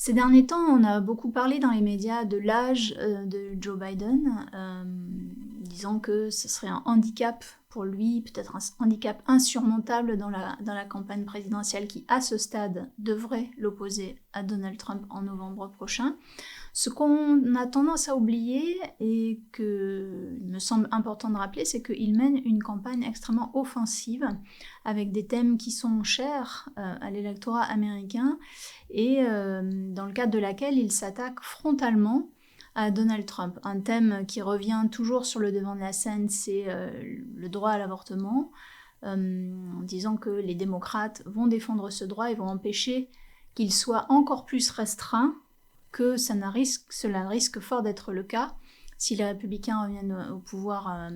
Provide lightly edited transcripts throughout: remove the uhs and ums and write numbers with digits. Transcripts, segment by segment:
Ces derniers temps, on a beaucoup parlé dans les médias de l'âge de Joe Biden, disant que ce serait un handicap pour lui, peut-être un handicap insurmontable dans la campagne présidentielle qui, à ce stade, devrait l'opposer à Donald Trump en novembre prochain. Ce qu'on a tendance à oublier et qu'il me semble important de rappeler, c'est qu'il mène une campagne extrêmement offensive avec des thèmes qui sont chers à l'électorat américain et dans le cadre de laquelle il s'attaque frontalement à Donald Trump. Un thème qui revient toujours sur le devant de la scène, c'est le droit à l'avortement, en disant que les démocrates vont défendre ce droit et vont empêcher qu'il soit encore plus restreint, que cela risque fort d'être le cas si les républicains reviennent au pouvoir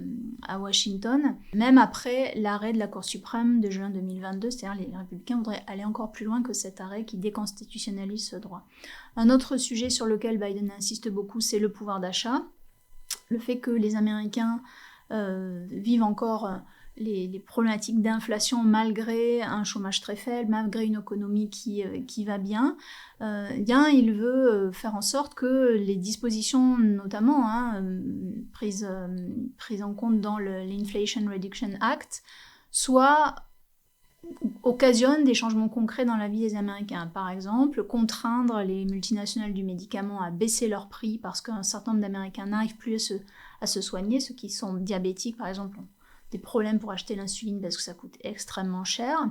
à Washington, même après l'arrêt de la Cour suprême de juin 2022, c'est-à-dire les républicains voudraient aller encore plus loin que cet arrêt qui déconstitutionnalise ce droit. Un autre sujet sur lequel Biden insiste beaucoup, c'est le pouvoir d'achat, le fait que les Américains vivent encore les problématiques d'inflation malgré un chômage très faible, malgré une économie qui va bien. Il veut faire en sorte que les dispositions, notamment prises en compte dans l'Inflation Reduction Act, occasionnent des changements concrets dans la vie des Américains. Par exemple, contraindre les multinationales du médicament à baisser leurs prix parce qu'un certain nombre d'Américains n'arrivent plus à se soigner, ceux qui sont diabétiques par exemple ont des problèmes pour acheter l'insuline parce que ça coûte extrêmement cher.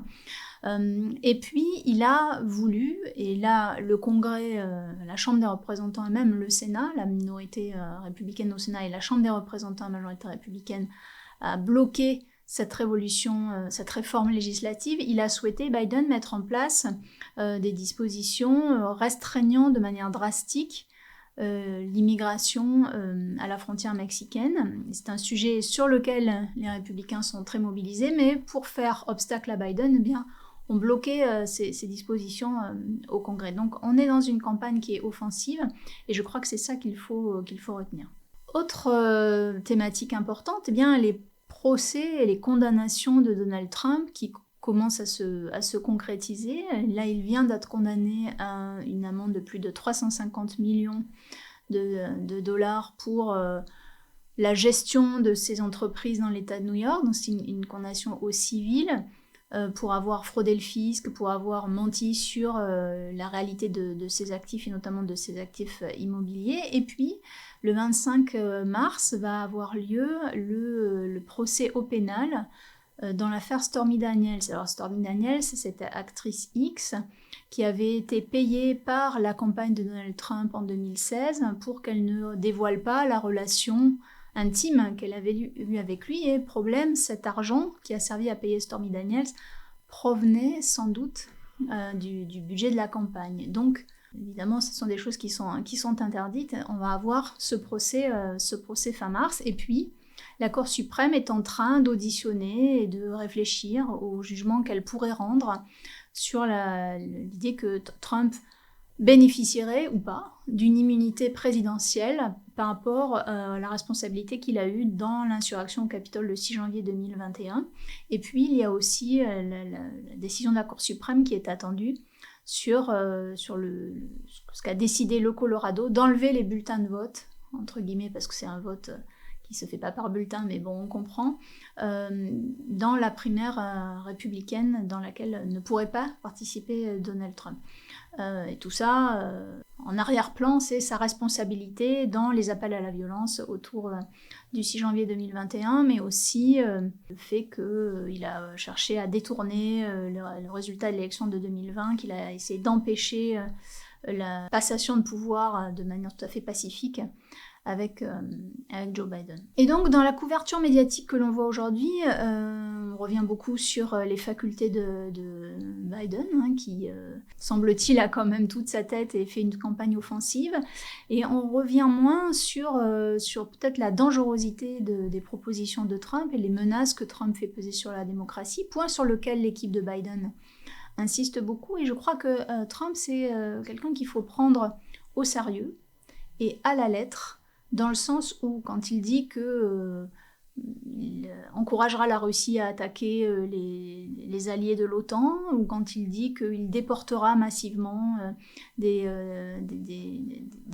Et puis, il a voulu, et là, le Congrès, la Chambre des représentants et même le Sénat, la minorité républicaine au Sénat et la Chambre des représentants, la majorité républicaine, a bloqué cette réforme législative. Il a souhaité, Biden, mettre en place des dispositions restreignant de manière drastique l'immigration à la frontière mexicaine. C'est un sujet sur lequel les républicains sont très mobilisés, mais pour faire obstacle à Biden, ont bloqué ces dispositions au Congrès. Donc on est dans une campagne qui est offensive, et je crois que c'est ça qu'il faut retenir. Autre thématique importante, les procès et les condamnations de Donald Trump qui commence à se concrétiser. Là, il vient d'être condamné à une amende de plus de 350 millions de dollars pour la gestion de ses entreprises dans l'État de New York. Donc, c'est une condamnation au civil pour avoir fraudé le fisc, pour avoir menti sur la réalité de ses actifs et notamment de ses actifs immobiliers. Et puis, le 25 mars va avoir lieu le procès au pénal dans l'affaire Stormy Daniels. Alors Stormy Daniels, c'est cette actrice X qui avait été payée par la campagne de Donald Trump en 2016 pour qu'elle ne dévoile pas la relation intime qu'elle avait eue avec lui. Et problème, cet argent qui a servi à payer Stormy Daniels provenait sans doute du budget de la campagne. Donc évidemment, ce sont des choses qui sont interdites. On va avoir ce procès fin mars. Et puis, la Cour suprême est en train d'auditionner et de réfléchir au jugement qu'elle pourrait rendre sur l'idée que Trump bénéficierait ou pas d'une immunité présidentielle par rapport à la responsabilité qu'il a eue dans l'insurrection au Capitole le 6 janvier 2021. Et puis, il y a aussi la décision de la Cour suprême qui est attendue sur ce qu'a décidé le Colorado d'enlever les bulletins de vote, entre guillemets, parce que c'est un vote qui se fait pas par bulletin, mais bon, on comprend, dans la primaire républicaine dans laquelle ne pourrait pas participer Donald Trump. Et tout ça, en arrière-plan, c'est sa responsabilité dans les appels à la violence autour du 6 janvier 2021, mais aussi le fait qu'il a cherché à détourner le résultat de l'élection de 2020, qu'il a essayé d'empêcher la passation de pouvoir de manière tout à fait pacifique avec Joe Biden. Et donc, dans la couverture médiatique que l'on voit aujourd'hui, on revient beaucoup sur les facultés de Biden, qui, semble-t-il, a quand même toute sa tête et fait une campagne offensive. Et on revient moins sur peut-être la dangerosité des propositions de Trump et les menaces que Trump fait peser sur la démocratie, point sur lequel l'équipe de Biden insiste beaucoup. Et je crois que Trump, c'est quelqu'un qu'il faut prendre au sérieux et à la lettre, dans le sens où, quand il dit que il encouragera la Russie à attaquer les alliés de l'OTAN, ou quand il dit qu'il déportera massivement des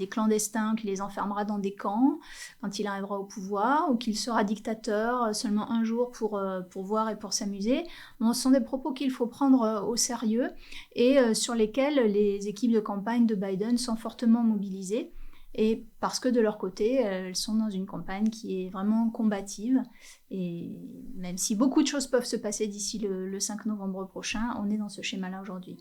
clandestins, qu'il les enfermera dans des camps quand il arrivera au pouvoir, ou qu'il sera dictateur seulement un jour pour voir et pour s'amuser. Bon, ce sont des propos qu'il faut prendre au sérieux et sur lesquels les équipes de campagne de Biden sont fortement mobilisées. Et parce que de leur côté, elles sont dans une campagne qui est vraiment combative. Et même si beaucoup de choses peuvent se passer d'ici le 5 novembre prochain, on est dans ce schéma-là aujourd'hui.